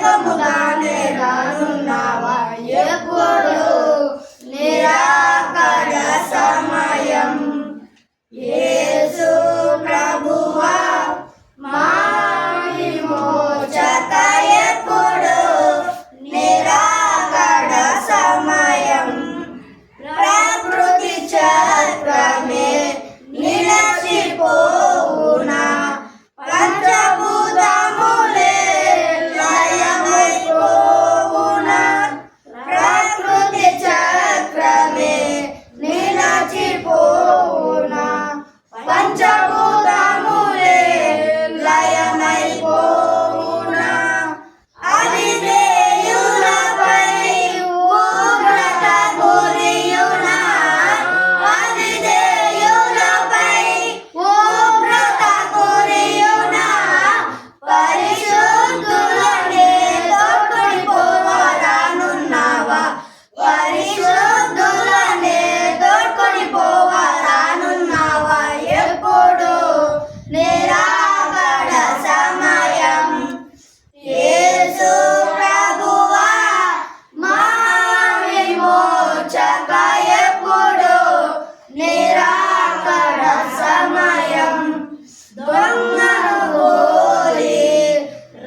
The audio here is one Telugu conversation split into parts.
వేగముగానే రానున్నావా ఎప్పుడు నిరాకడ సమయం యేసు ప్రభువా మా విమోచక ఎప్పుడు నిరాకడ సమయం ప్రకృతి చక్రమే నిలచిపోవునా పంచభూతములే లయమైపోవునా ప్రకృతి చక్రమే నిలచిపోవునా పంచభూతములే లయమైపోవునా అవిధేయులపై ఉగ్రత గురియునా అవిధేయులపై ఉగ్రత గురియునా పరిశుద్ధులనే తోడుకొని పోవాలనున్నావా పరిశుద్ధులనే తోడుకొని పోవాలనున్నావా ఎప్పుడు నిరాకడ సమయం యేసు ప్రభువా మా విమోచక ఎప్పుడు నిరాకడ సమయం దొంగను పోలి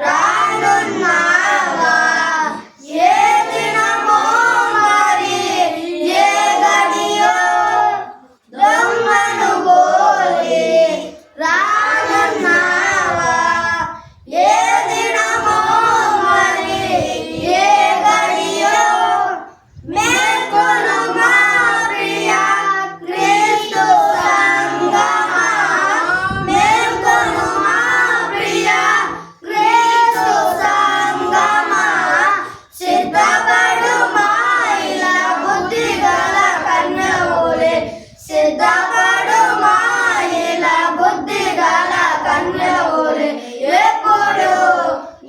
రానున్నావా ఏ దినమో మరి ఏ గడియో దొంగను పోలి రానున్నావా ఏ దినమో మరి ఏ గడియో మేల్కొనుమా ప్రియా క్రీస్తు సంగమా మేల్కొనుమా ప్రియా క్రీస్తు సంగమా సిద్ధపడుమా ఇలా బుద్ధిగల కన్యవోలే సిద్ధపడుమా ఇలా బుద్ధిగల కన్యవోలే ఎప్పుడు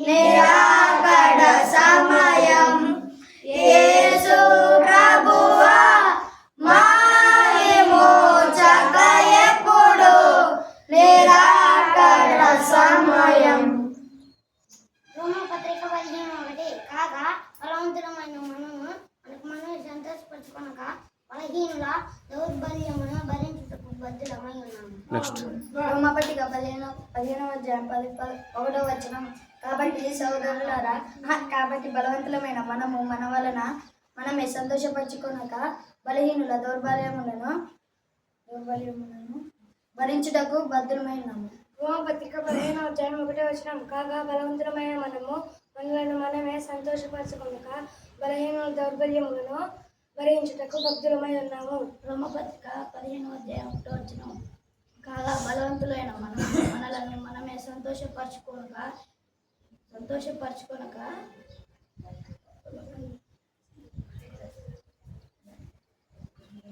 నిరాకడ సమయం యేసు ప్రభువా మా విమోచక ఎప్పుడు నిరాకడ సమయం రోమపత్రిక 11 కాగా బలవంతులమైన మనము మనకు మనం సంతోషపరచుకొనక బలహీనుల దౌర్బల్యమును భరించుటకు బద్ధులమై ఉన్నాము. రోమపత్రిక 15 కాబట్టి సోదరులారా కాబట్టి బలవంతులమైన మనము మన వలన మనమే సంతోషపరచుకొనక బలహీనుల దౌర్బల్యములను భరించుటకు బద్ధులమై ఉన్నాము. రోమపత్రిక 15:1 కాగా బలవంతులమైన మనము మనలను మనమే సంతోషపరచుకొనక బలహీనుల దౌర్బల్యములను భరించుటకు బద్ధులమై ఉన్నాము. రోమపత్రిక 15:1 కాగా బలవంతులైన మనము మనలను మనమే సంతోషపరచుకొనక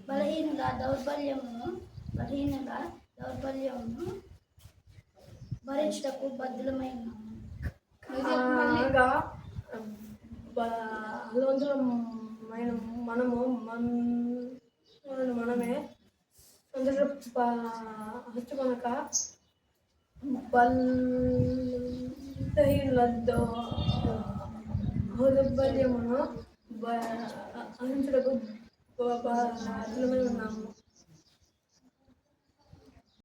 బలహీనుల దౌర్బల్యమును భరించుటకు బద్ధులమై ఉన్నాము. బలవంతులమైన మనము మనమే సంతోషపరచుకొనక బలహీనుల దౌర్బల్యమును భరించుటకు బద్ధులమై ఉన్నాము.